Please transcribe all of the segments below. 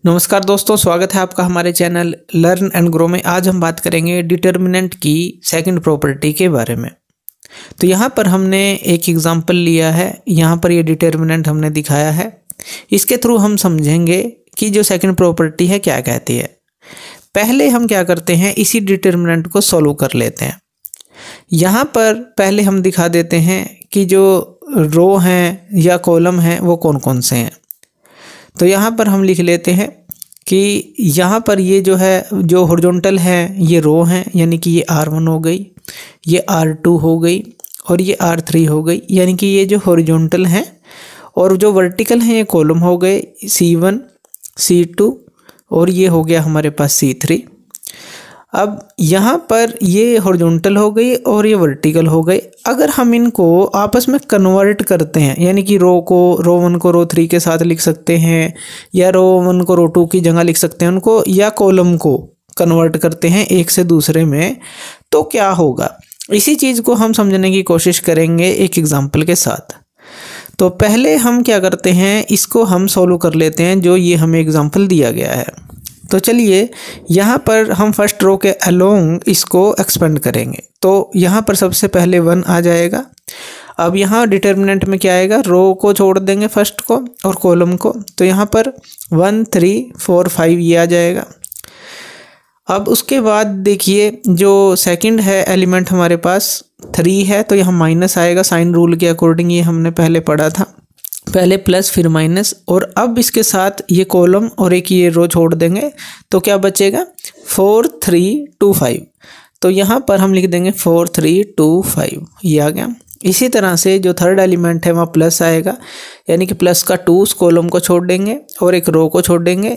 नमस्कार दोस्तों, स्वागत है आपका हमारे चैनल लर्न एंड ग्रो में। आज हम बात करेंगे डिटर्मिनेंट की सेकंड प्रॉपर्टी के बारे में। तो यहाँ पर हमने एक एग्जांपल लिया है, यहाँ पर ये डिटर्मिनेंट हमने दिखाया है। इसके थ्रू हम समझेंगे कि जो सेकंड प्रॉपर्टी है क्या कहती है। पहले हम क्या करते हैं, इसी डिटर्मिनेंट को सॉल्व कर लेते हैं। यहाँ पर पहले हम दिखा देते हैं कि जो रो हैं या कॉलम हैं वो कौन कौन से हैं। तो यहाँ पर हम लिख लेते हैं कि यहाँ पर ये जो है, जो हॉरिजॉन्टल है ये रो हैं, यानी कि ये R1 हो गई, ये R2 हो गई और ये R3 हो गई, यानी कि ये जो हॉरिजॉन्टल हैं। और जो वर्टिकल हैं ये कॉलम हो गए C1, C2 और ये हो गया हमारे पास C3। अब यहाँ पर ये हॉरिजॉन्टल हो गई और ये वर्टिकल हो गई। अगर हम इनको आपस में कन्वर्ट करते हैं, यानी कि रो वन को रो 3 के साथ लिख सकते हैं, या रो 1 को रो 2 की जगह लिख सकते हैं उनको, या कॉलम को कन्वर्ट करते हैं एक से दूसरे में, तो क्या होगा, इसी चीज़ को हम समझने की कोशिश करेंगे एक एग्जाम्पल के साथ। तो पहले हम क्या करते हैं, इसको हम सॉल्व कर लेते हैं जो ये हमें एग्जाम्पल दिया गया है। तो चलिए यहाँ पर हम फर्स्ट रो के अलोंग इसको एक्सपेंड करेंगे। तो यहाँ पर सबसे पहले 1 आ जाएगा। अब यहाँ डिटर्मिनेंट में क्या आएगा, रो को छोड़ देंगे फर्स्ट को और कॉलम को। तो यहाँ पर 1, 3, 4, 5 ये आ जाएगा। अब उसके बाद देखिए जो सेकंड है एलिमेंट हमारे पास 3 है, तो यहाँ माइनस आएगा साइन रूल के अकॉर्डिंग, ये हमने पहले पढ़ा था। पहले प्लस फिर माइनस, और अब इसके साथ ये कॉलम और एक ये रो छोड़ देंगे तो क्या बचेगा, 4, 3, 2, 5। तो यहाँ पर हम लिख देंगे 4, 3, 2, 5, ये आ गया। इसी तरह से जो थर्ड एलिमेंट है वहाँ प्लस आएगा, यानी कि प्लस का 2 उस कॉलम को छोड़ देंगे और एक रो को छोड़ देंगे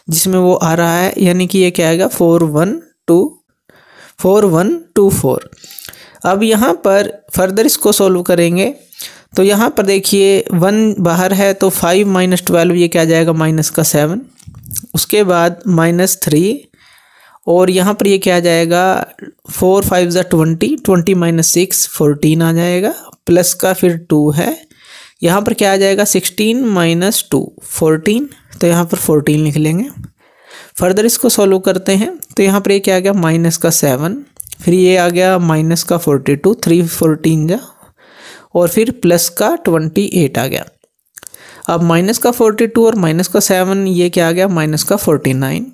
जिसमें वो आ रहा है, यानी कि ये क्या आएगा 4, 1, 2, 4। अब यहाँ पर फर्दर इसको सॉल्व करेंगे। तो यहाँ पर देखिए 1 बाहर है तो 5 - 12 ये क्या आ जाएगा, -7। उसके बाद -3 और यहाँ पर ये क्या आ जाएगा, 4, 5 = 20, 20 - 6 14 आ जाएगा। प्लस का फिर 2 है, यहाँ पर क्या आ जाएगा 16 - 2 14, तो यहाँ पर 14 लिख लेंगे। फर्दर इसको सॉल्व करते हैं तो यहाँ पर ये क्या आ गया -7, फिर ये आ गया -42, 3 14 जा, और फिर प्लस का 28 आ गया। अब -42 और -7 ये क्या आ गया -49,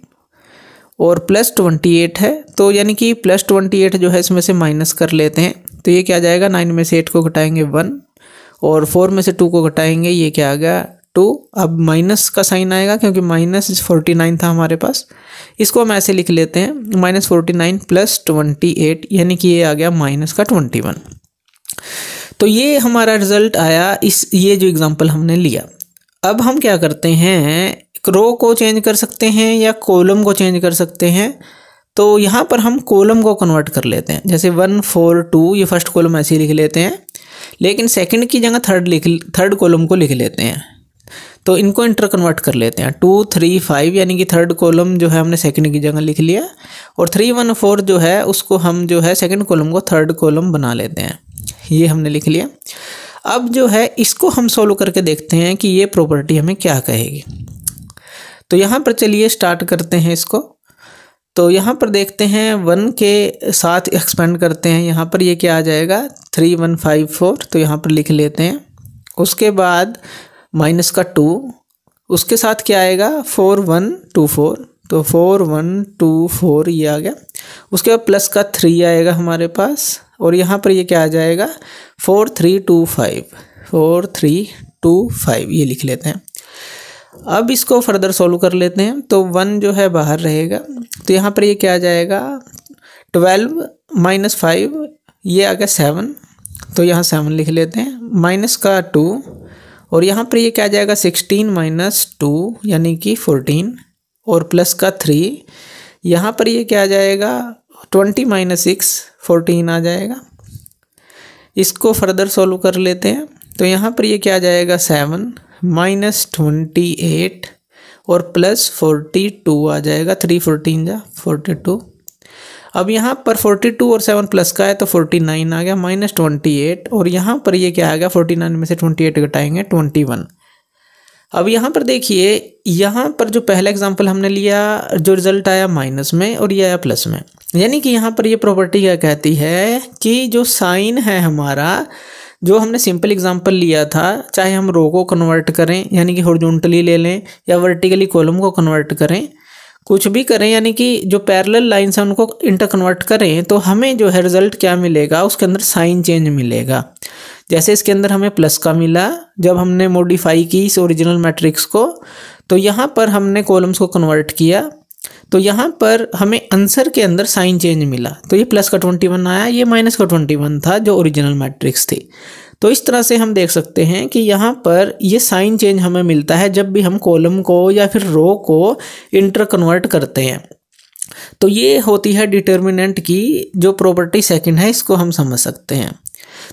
और प्लस 28 है, तो यानी कि प्लस 28 जो है इसमें से माइनस कर लेते हैं। तो ये क्या आ जाएगा, 9 में से 8 को घटाएंगे 1, और 4 में से 2 को घटाएंगे ये क्या आ गया 2। अब माइनस का साइन आएगा क्योंकि -49 था हमारे पास। इसको हम ऐसे लिख लेते हैं, -49 + 28, यानी कि ये आ गया -21। तो ये हमारा रिजल्ट आया ये जो एग्जांपल हमने लिया। अब हम क्या करते हैं, रो को चेंज कर सकते हैं या कॉलम को चेंज कर सकते हैं। तो यहाँ पर हम कॉलम को कन्वर्ट कर लेते हैं, जैसे 1, 4, 2 ये फर्स्ट कॉलम ऐसे ही लिख लेते हैं, लेकिन सेकंड की जगह थर्ड कॉलम को लिख लेते हैं। तो इनको इंटर कन्वर्ट कर लेते हैं, 2, 3, 5, यानी कि थर्ड कॉलम जो है हमने सेकंड की जगह लिख लिया, और 3, 1, 4 जो है उसको हम जो है सेकंड कॉलम को थर्ड कॉलम बना लेते हैं, ये हमने लिख लिया। अब जो है इसको हम सॉल्व करके देखते हैं कि ये प्रॉपर्टी हमें क्या कहेगी। तो यहाँ पर चलिए स्टार्ट करते हैं इसको। तो यहाँ पर देखते हैं 1 के साथ एक्सपेंड करते हैं, यहाँ पर ये क्या आ जाएगा 3, 1, 5, 4, तो यहाँ पर लिख लेते हैं। उसके बाद माइनस का 2, उसके साथ क्या आएगा 4, 1, 2, 4, तो 4, 1, 2, 4 ये आ गया। उसके बाद प्लस का 3 आएगा हमारे पास, और यहाँ पर ये क्या आ जाएगा 4, 3, 2, 5, 4, 3, 2, 5 ये लिख लेते हैं। अब इसको फर्दर सॉल्व कर लेते हैं। तो 1 जो है बाहर रहेगा, तो यहाँ पर ये क्या आ जाएगा 12 - 5 ये आ गया 7, तो यहाँ 7 लिख लेते हैं। माइनस का 2, और यहाँ पर ये क्या आ जाएगा 16 - 2 यानी कि 14, और प्लस का 3, यहाँ पर ये क्या आ जाएगा 20 - 6 14 आ जाएगा। इसको फर्दर सॉल्व कर लेते हैं। तो यहाँ पर ये क्या आ जाएगा 7 - 28 और प्लस 42 आ जाएगा, 3 14 जा 42। अब यहाँ पर 42 और 7 प्लस का है तो 49 आ गया, -28, और यहाँ पर ये क्या आ गया 49 में से 28 घटाएंगे 21। अब यहाँ पर देखिए, यहाँ पर जो पहला एग्जांपल हमने लिया, जो रिजल्ट आया माइनस में और ये आया प्लस में, यानी कि यहाँ पर ये प्रॉपर्टी क्या कहती है कि जो साइन है हमारा, जो हमने सिंपल एग्जांपल लिया था, चाहे हम रो को कन्वर्ट करें यानी कि हॉरिजॉन्टली ले लें या वर्टिकली कॉलम को कन्वर्ट करें, कुछ भी करें, यानी कि जो पैरेलल लाइंस हैं उनको इंटर कन्वर्ट करें, तो हमें जो है रिजल्ट क्या मिलेगा, उसके अंदर साइन चेंज मिलेगा। जैसे इसके अंदर हमें प्लस का मिला जब हमने मॉडिफाई की इस ओरिजिनल मैट्रिक्स को, तो यहाँ पर हमने कॉलम्स को कन्वर्ट किया, तो यहाँ पर हमें आंसर के अंदर साइन चेंज मिला। तो ये प्लस का 21 आया, ये माइनस का 21 था जो ओरिजिनल मैट्रिक्स थी। तो इस तरह से हम देख सकते हैं कि यहाँ पर ये साइन चेंज हमें मिलता है जब भी हम कॉलम को या फिर रो को इंटर कन्वर्ट करते हैं। तो ये होती है डिटर्मिनेंट की जो प्रॉपर्टी सेकंड है, इसको हम समझ सकते हैं।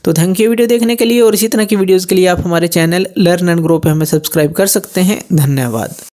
तो थैंक यू वीडियो देखने के लिए, और इसी तरह की वीडियोज़ के लिए आप हमारे चैनल लर्न एंड ग्रो पे हमें सब्सक्राइब कर सकते हैं। धन्यवाद।